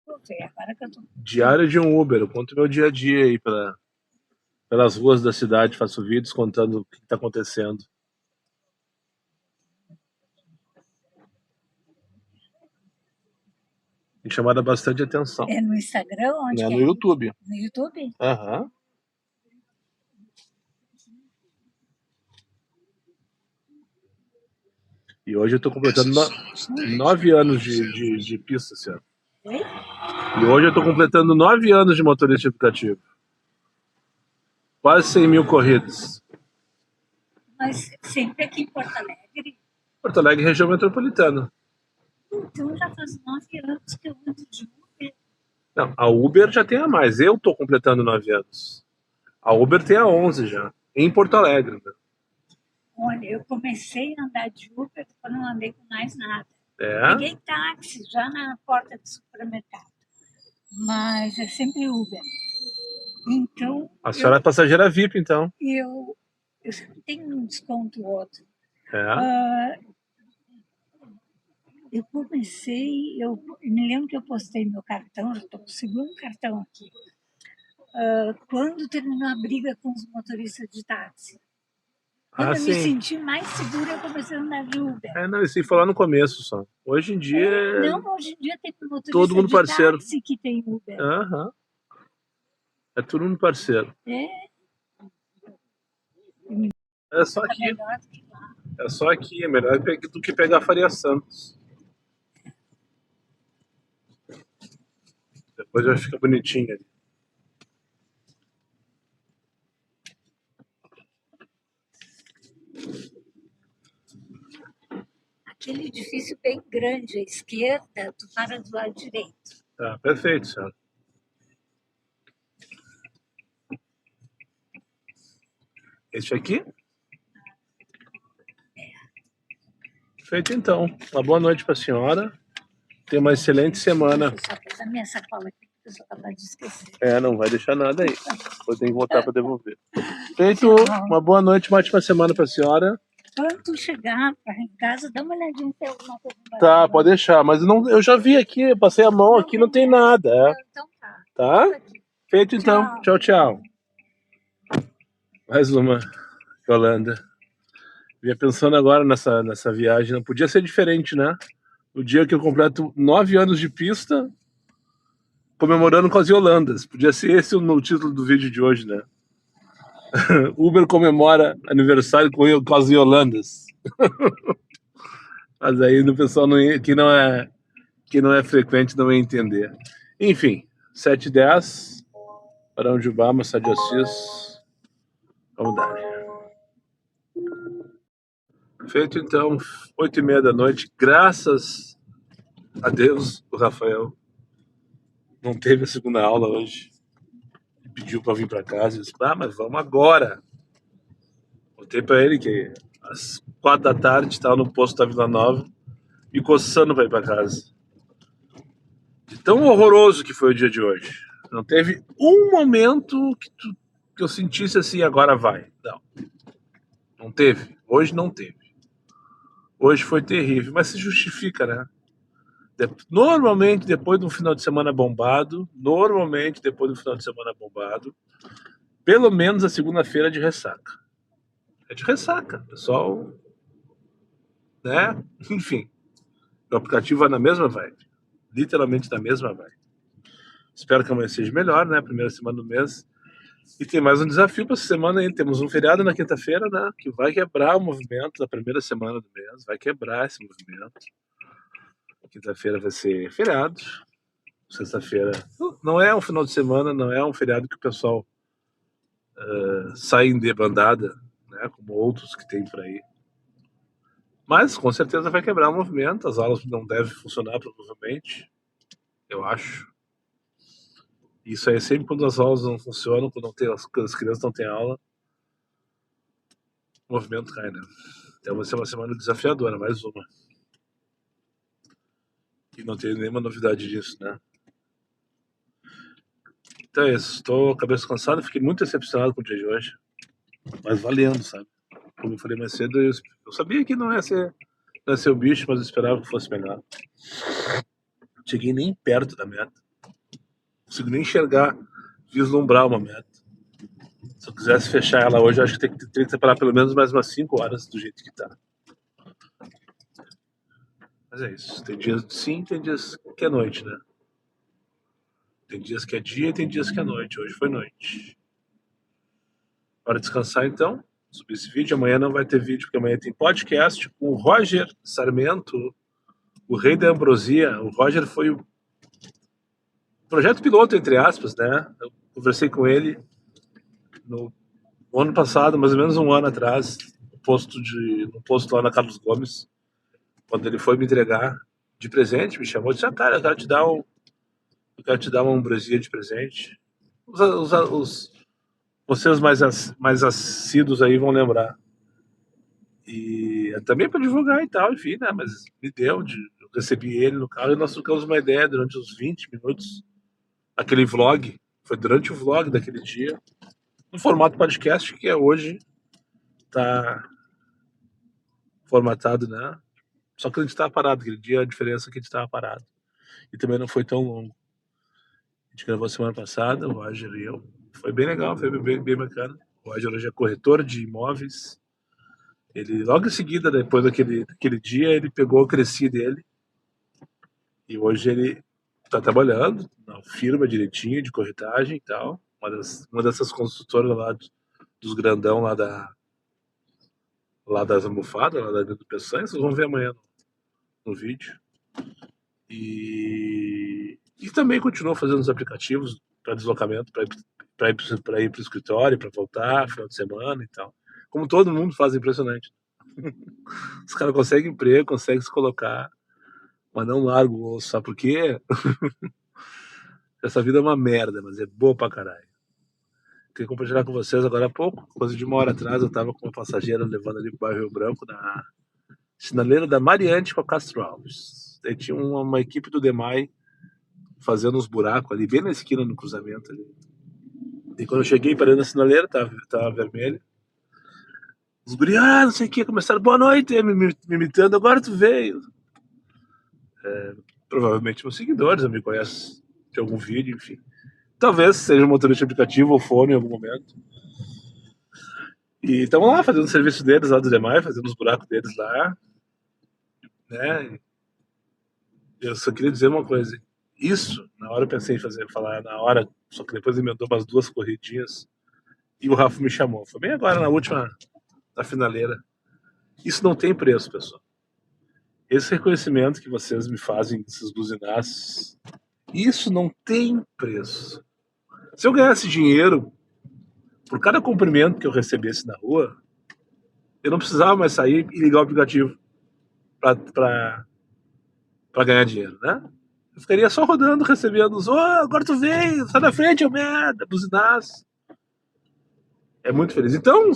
Agora que eu tô... Diário de um Uber. Eu conto meu dia a dia aí pelas ruas da cidade. Faço vídeos contando o que tá acontecendo. Tem chamado bastante atenção. É no Instagram? Onde é que no YouTube. No YouTube? Aham. E hoje eu tô completando 9 anos de pista, senhora. Oi? E hoje eu tô completando 9 anos de motorista de aplicativo. Quase 100 mil corridas. Mas sempre aqui em Porto Alegre? Porto Alegre, região metropolitana. Então já faz 9 anos que eu ando de Uber. Não, a Uber já tem a mais. Eu tô completando 9 anos. A Uber tem a 11 já. Em Porto Alegre, né? Olha, eu comecei a andar de Uber quando não andei com mais nada. É? Peguei táxi já na porta do supermercado. Mas é sempre Uber. Então... A senhora é passageira VIP, então. Eu sempre tenho um desconto ou outro. É? Eu comecei... Eu me lembro que eu postei meu cartão, já estou com o segundo cartão aqui. Quando terminou a briga com os motoristas de táxi. Quando eu me senti mais segura, eu comecei a andar de Uber. Não, isso foi lá no começo só. Hoje em dia... Não, hoje em dia tem motorista todo mundo de parceiro. táxi que tem Uber. Aham. É todo mundo parceiro. É só aqui. Melhor do que lá. É só aqui. É melhor do que pegar a Faria Santos. Depois vai ficar bonitinho ali. grande à esquerda, tu para do lado direito. Tá, perfeito, senhora. Este aqui? Feito então. Uma boa noite para a senhora. Tenha uma excelente semana. Deixa eu só pegar minha sacola aqui, porque eu sou capaz de esquecer. Não vai deixar nada aí. Depois tem que voltar para devolver. Feito. Uma boa noite, uma ótima semana para a senhora. Quando tu chegar em casa, dá uma olhadinha se tem alguma coisa. Tá, pode deixar. Mas eu já vi aqui, eu passei a mão aqui, não tem nada. Então tá. Tá? Feito então. Tchau, tchau. Mais uma, Yolanda. Vinha pensando agora nessa viagem. Não podia ser diferente, né? O dia que eu completo 9 anos de pista, comemorando com as Yolandas. Podia ser esse o título do vídeo de hoje, né? Uber comemora aniversário com as Yolandas. Mas aí o pessoal que não é frequente não ia entender. Enfim, 7h10, Barão de Ubá, Machado de Assis. Vamos dar. Feito então, 8h30 da noite. Graças a Deus, o Rafael não teve a segunda aula hoje. Pediu para vir para casa. Eu disse, mas vamos agora. Contei para ele que às 4 da tarde estava no posto da Vila Nova e coçando para ir para casa. De tão horroroso que foi o dia de hoje. Não teve um momento que eu sentisse assim, agora vai. Não teve. Hoje não teve. Hoje foi terrível, mas se justifica, né? Normalmente, depois de um final de semana bombado, pelo menos a segunda-feira é de ressaca. É de ressaca, pessoal. Né? Enfim, o aplicativo vai na mesma vibe. Literalmente na mesma vibe. Espero que amanhã seja melhor, né? Primeira semana do mês. E tem mais um desafio para essa semana aí. Temos um feriado na quinta-feira, né? Que vai quebrar o movimento da primeira semana do mês. Vai quebrar esse movimento. Quinta-feira vai ser feriado. Sexta-feira não é um final de semana, não é um feriado que o pessoal sai em debandada, né? Como outros que tem por aí. Mas com certeza vai quebrar o movimento. As aulas não devem funcionar, provavelmente. Eu acho. Isso aí é sempre quando as aulas não funcionam, quando as crianças não têm aula, o movimento cai, né? Então vai ser uma semana desafiadora, mais uma. E não tem nenhuma novidade disso, né? Então é isso. Estou cabeça cansada, fiquei muito decepcionado com o dia de hoje. Mas valendo, sabe? Como eu falei mais cedo, eu sabia que não ia ser o bicho, mas eu esperava que fosse melhor. Cheguei nem perto da meta. Não consigo nem enxergar, vislumbrar uma meta. Se eu quisesse fechar ela hoje, eu acho que teria que separar pelo menos mais umas 5 horas do jeito que tá. Mas é isso. Tem dias sim, tem dias que é noite, né? Tem dias que é dia e tem dias que é noite. Hoje foi noite. Hora de descansar então. Subir esse vídeo. Amanhã não vai ter vídeo, porque amanhã tem podcast com o Roger Sarmento, o rei da ambrosia. O Roger foi o projeto piloto, entre aspas, né? Eu conversei com ele no ano passado, mais ou menos um ano atrás, no posto lá na Carlos Gomes, quando ele foi me entregar de presente, me chamou e disse, cara, eu quero te dar uma ambrosia de presente. Vocês mais assíduos aí vão lembrar. E também para divulgar e tal, enfim, né? Mas me deu, eu recebi ele no carro e nós trocamos uma ideia durante uns 20 minutos. Aquele vlog, foi durante o vlog daquele dia, no formato podcast, que hoje tá formatado, né? Só que a gente estava parado, aquele dia a diferença é que a gente estava parado. E também não foi tão longo. A gente gravou semana passada, o Roger e eu. Foi bem legal, foi bem bacana. O Roger hoje é corretor de imóveis. Ele, logo em seguida, depois daquele dia, ele pegou o Cresci dele. E hoje ele tá trabalhando na firma direitinho de corretagem e tal. Uma dessas construtoras lá dos grandão lá das almofadas, lá da Peçanha. Vocês vão ver amanhã no vídeo. E também continuou fazendo os aplicativos para deslocamento, para ir para o escritório, para voltar, final de semana e tal. Como todo mundo faz, impressionante. Os caras conseguem emprego, conseguem se colocar Mas não largo o osso, sabe por quê? Essa vida é uma merda, mas é boa pra caralho. Queria compartilhar com vocês agora há pouco, coisa de 1 hora atrás, eu tava com uma passageira levando ali pro bairro Rio Branco, na sinaleira da Mariante com a Castro Alves. Daí tinha uma equipe do DEMAI fazendo uns buracos ali, bem na esquina, no cruzamento ali. E quando eu cheguei, parei na sinaleira, tava vermelho. Os guri, não sei o que, começaram, boa noite, me imitando, agora tu veio. Provavelmente meus seguidores, me conhecem de algum vídeo, enfim. Talvez seja um motorista de aplicativo ou fone em algum momento. E estamos lá fazendo o serviço deles lá do DEMAI, fazendo os buracos deles lá. Né? Eu só queria dizer uma coisa. Isso, na hora eu pensei em falar na hora, só que depois emendou umas 2 corridinhas e o Rafa me chamou. Foi bem agora, na última, na finaleira. Isso não tem preço, pessoal. Esse reconhecimento que vocês me fazem, esses buzinaços, isso não tem preço. Se eu ganhasse dinheiro por cada cumprimento que eu recebesse na rua, eu não precisava mais sair e ligar o aplicativo para ganhar dinheiro, né? Eu ficaria só rodando, recebendo os, agora tu veio, sai da frente, ô merda, buzinaço. É muito feliz. Então,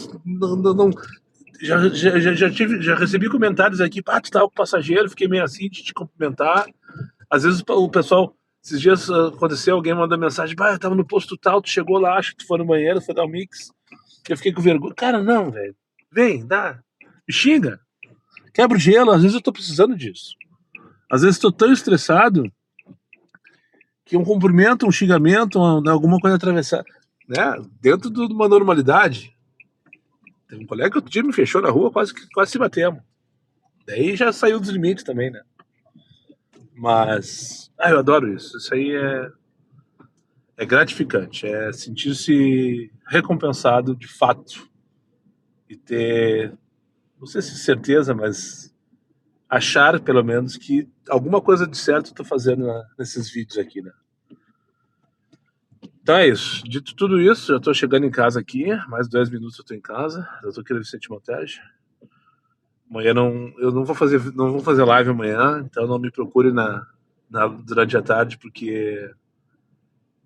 já recebi comentários aqui, tu tava com o passageiro, fiquei meio assim de te cumprimentar. Às vezes o pessoal, esses dias aconteceu, alguém mandou mensagem, eu tava no posto tal, tu chegou lá, acho que tu foi no banheiro, foi dar um mix. Eu fiquei com vergonha. Cara, não, velho. Vem, dá. Me xinga. Quebra o gelo, às vezes eu tô precisando disso. Às vezes tô tão estressado que um cumprimento, um xingamento, alguma coisa atravessar, né? Dentro de uma normalidade. Tem um colega que outro dia me fechou na rua, quase se batemos. Daí já saiu dos limites também, né? Mas, eu adoro isso. Isso aí é gratificante. É sentir-se recompensado de fato. E ter, não sei se certeza, mas achar, pelo menos, que alguma coisa de certo eu tô fazendo nesses vídeos aqui, né? Então é isso. Dito tudo isso, já tô chegando em casa aqui. Mais 2 minutos eu tô em casa. Já tô aqui no Vicente Montage. Amanhã eu não vou fazer live amanhã, então não me procure durante a tarde, porque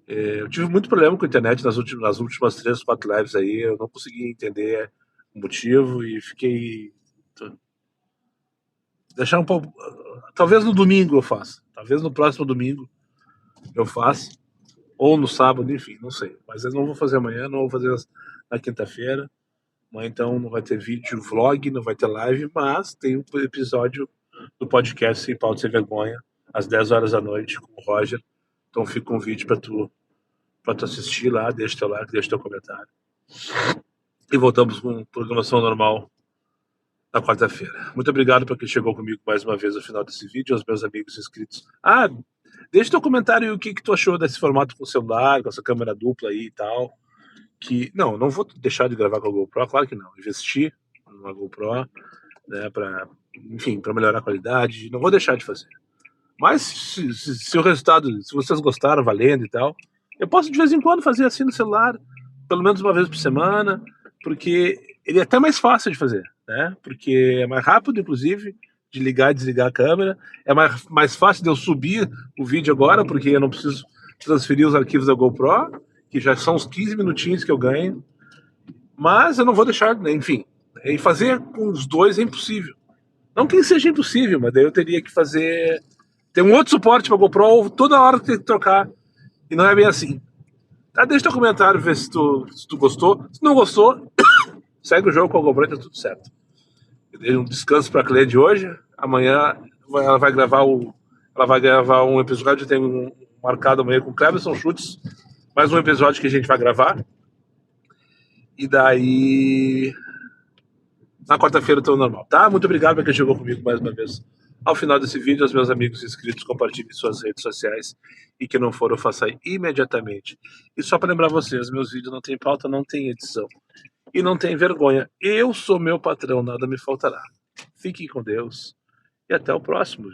eu tive muito problema com a internet nas últimas 3, 4 lives aí. Eu não consegui entender o motivo e fiquei... Deixar um pouco... Talvez no domingo eu faça. Talvez no próximo domingo eu faça. Ou no sábado, enfim, não sei. Mas eu não vou fazer amanhã, não vou fazer na quinta-feira. Amanhã, então, não vai ter vídeo, vlog, não vai ter live, mas tem um episódio do podcast Sem Pauta Sem Vergonha, às 10 horas da noite, com o Roger. Então fica um vídeo pra tu assistir lá, deixa teu like, deixa teu comentário. E voltamos com programação normal na quarta-feira. Muito obrigado para quem chegou comigo mais uma vez no final desse vídeo, aos meus amigos inscritos. Deixa teu comentário o que tu achou desse formato com o celular, com essa câmera dupla aí e tal. Não vou deixar de gravar com a GoPro, claro que não. Investir numa GoPro, né, para melhorar a qualidade, não vou deixar de fazer. Mas se o resultado, se vocês gostaram, valendo e tal, eu posso de vez em quando fazer assim no celular, pelo menos uma vez por semana, porque ele é até mais fácil de fazer, né? Porque é mais rápido, inclusive, de ligar e desligar a câmera. É mais fácil de eu subir o vídeo agora, porque eu não preciso transferir os arquivos da GoPro, que já são uns 15 minutinhos que eu ganho. Mas eu não vou deixar, enfim. E fazer com os dois é impossível. Não que seja impossível, mas daí eu teria que fazer... Tem um outro suporte para GoPro, toda hora tem que trocar. E não é bem assim. Tá, deixa teu comentário, ver se tu gostou. Se não gostou, segue o jogo com a GoPro e tá tudo certo. Eu dei um descanso pra cliente hoje. Amanhã ela vai gravar um episódio. Eu tenho marcado amanhã com o Cleverson Schutz. Mais um episódio que a gente vai gravar. E daí... Na quarta-feira eu tô normal, tá? Muito obrigado pra quem chegou comigo mais uma vez. Ao final desse vídeo, aos meus amigos inscritos, compartilhem suas redes sociais. E que não for, eu faça imediatamente. E só para lembrar vocês, meus vídeos não tem pauta, não tem edição. E não tem vergonha. Eu sou meu patrão, nada me faltará. Fiquem com Deus e até o próximo.